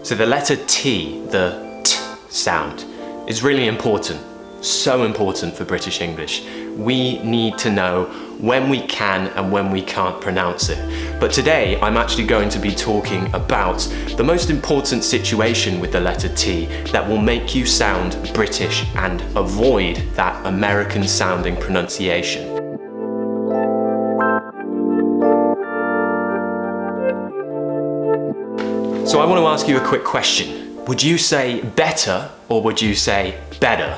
So the letter T, the T sound, is really important. So important for British English. We need to know when we can and when we can't pronounce it. But today I'm actually going to be talking about the most important situation with the letter T that will make you sound British and avoid that American sounding pronunciation. So I want to ask you a quick question. Would you say better or would you say better?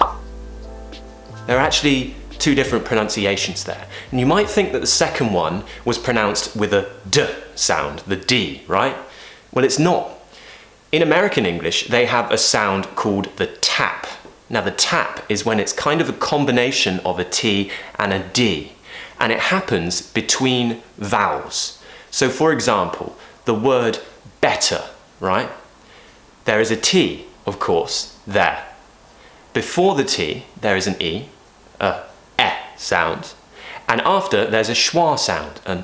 There are actually two different pronunciations there. And you might think that the second one was pronounced with a D sound, the D, right? Well, it's not. In American English, they have a sound called the tap. Now, the tap is when it's kind of a combination of a T and a D, and it happens between vowels. So, for example, the word better, right? There is a T, of course, there. Before the T, there is an E, sound, and after there's a schwa sound, an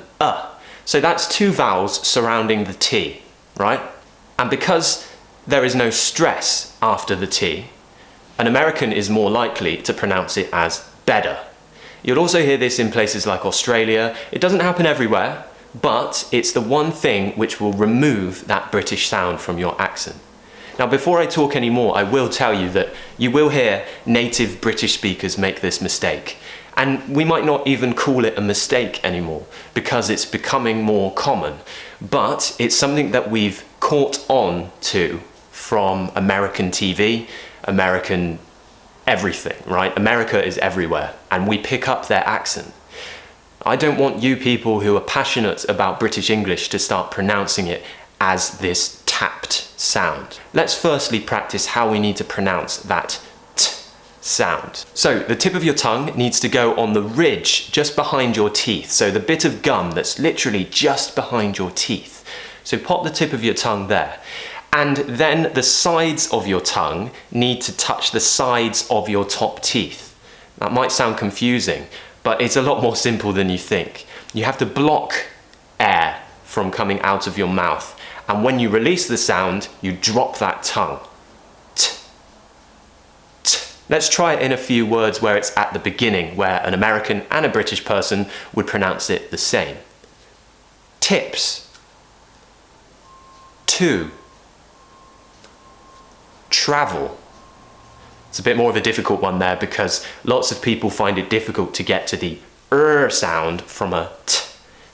So that's two vowels surrounding the T, right? And because there is no stress after the T, an American is more likely to pronounce it as better. You'll also hear this in places like Australia. It doesn't happen everywhere, but it's the one thing which will remove that British sound from your accent. Now, before I talk any more, I will tell you that you will hear native British speakers make this mistake. And we might not even call it a mistake anymore because it's becoming more common. But it's something that we've caught on to from American TV, American everything, right? America is everywhere and we pick up their accent. I don't want you people who are passionate about British English to start pronouncing it as this tapped sound. Let's firstly practice how we need to pronounce that T sound. So the tip of your tongue needs to go on the ridge just behind your teeth. So the bit of gum that's literally just behind your teeth. So pop the tip of your tongue there. And then the sides of your tongue need to touch the sides of your top teeth. That might sound confusing, but it's a lot more simple than you think. You have to block air from coming out of your mouth. And when you release the sound, you drop that tongue. T, t. Let's try it in a few words where it's at the beginning, where an American and a British person would pronounce it the same. Tips. To. Travel. It's a bit more of a difficult one there because lots of people find it difficult to get to the sound from a T.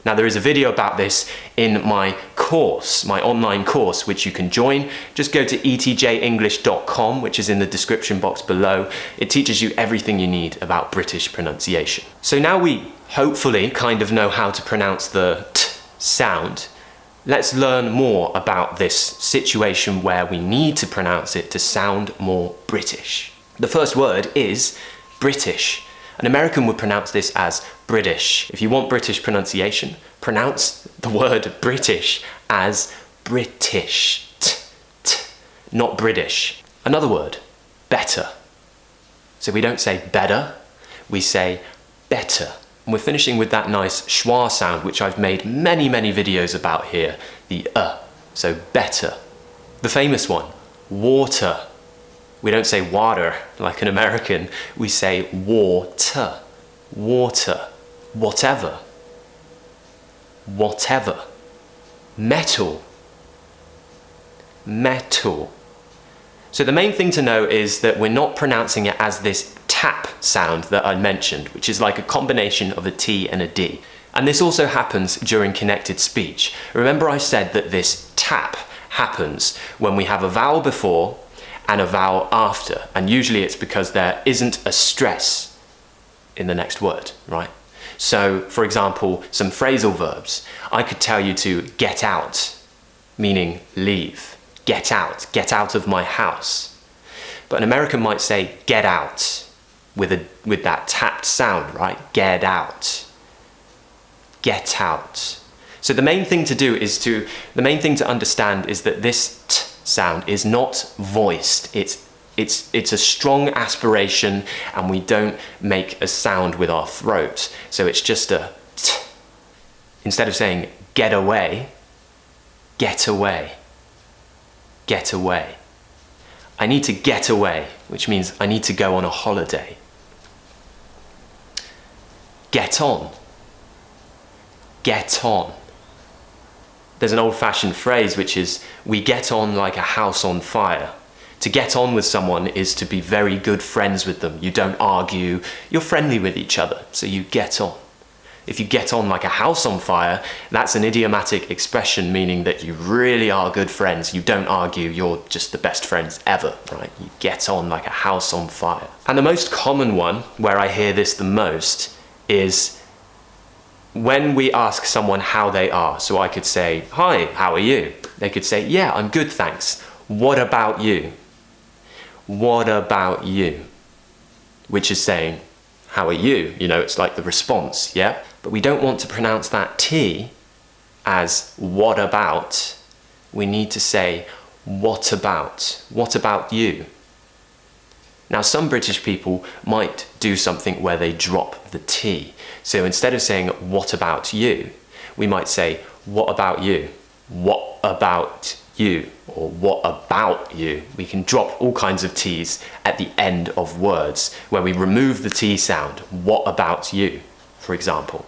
Now, there is a video about this in my course, my online course, which you can join. Just go to etjenglish.com, which is in the description box below. It teaches you everything you need about British pronunciation. So now we hopefully kind of know how to pronounce the T sound. Let's learn more about this situation where we need to pronounce it to sound more British. The first word is British. An American would pronounce this as British. If you want British pronunciation, pronounce the word British as British. T, t, not British. Another word, better. So we don't say better, we say better. And we're finishing with that nice schwa sound, which I've made many, many videos about here, the so better. The famous one, water. We don't say water like an American, we say water, water, whatever, whatever. Metal, metal. So the main thing to know is that we're not pronouncing it as this tap sound that I mentioned, which is like a combination of a T and a D. And this also happens during connected speech. Remember I said that this tap happens when we have a vowel before and a vowel after, and usually it's because there isn't a stress in the next word, right? So, for example, some phrasal verbs. I could tell you to get out, meaning leave. Get out of my house. But an American might say get out with that tapped sound, right? Get out. Get out. So the main thing to understand is that this T sound is not voiced. It's a strong aspiration, and we don't make a sound with our throat. So it's just a T. Instead of saying get away, get away. get away. I need to get away, which means I need to go on a holiday. Get on. Get on. There's an old-fashioned phrase which is, we get on like a house on fire. To get on with someone is to be very good friends with them. You don't argue, you're friendly with each other, so you get on. If you get on like a house on fire, that's an idiomatic expression meaning that you really are good friends. You don't argue, you're just the best friends ever, right? You get on like a house on fire. And the most common one, where I hear this the most, is when we ask someone how they are. So I could say, hi, how are you? They could say, yeah, I'm good, thanks. What about you? What about you? Which is saying, how are you? You know, it's like the response, yeah? But we don't want to pronounce that T as what about. We need to say, what about? What about you? Now, some British people might do something where they drop the T. So instead of saying, what about you? We might say, what about you? What about you? Or what about you? We can drop all kinds of T's at the end of words where we remove the T sound. What about you, for example.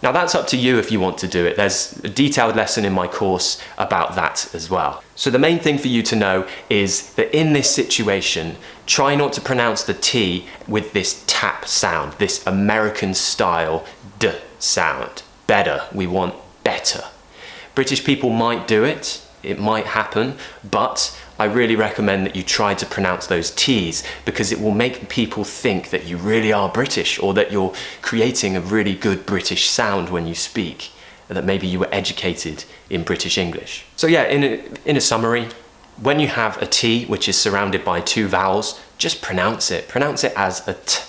Now that's up to you if you want to do it. There's a detailed lesson in my course about that as well. So the main thing for you to know is that in this situation, try not to pronounce the T with this tap sound, this American style D sound. Better, we want better. British people might do it, it might happen, but I really recommend that you try to pronounce those T's because it will make people think that you really are British or that you're creating a really good British sound when you speak, and that maybe you were educated in British English. So yeah, in a summary, when you have a T which is surrounded by two vowels, just pronounce it. Pronounce it as a T.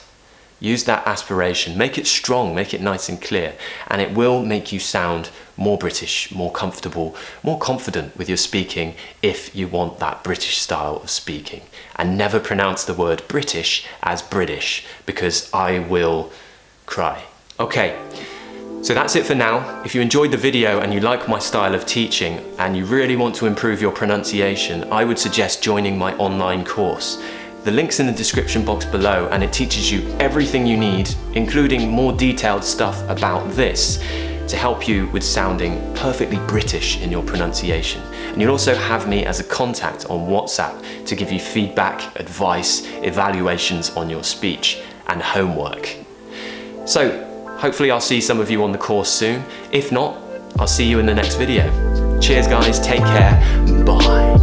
Use that aspiration, make it strong, make it nice and clear, and it will make you sound more British, more comfortable, more confident with your speaking if you want that British style of speaking. And never pronounce the word British as British, because I will cry. Okay, so that's it for now. If you enjoyed the video and you like my style of teaching and you really want to improve your pronunciation, I would suggest joining my online course. The link's in the description box below and it teaches you everything you need, including more detailed stuff about this, to help you with sounding perfectly British in your pronunciation. And you'll also have me as a contact on WhatsApp to give you feedback, advice, evaluations on your speech, and homework. So, hopefully I'll see some of you on the course soon. If not, I'll see you in the next video. Cheers guys, take care, bye.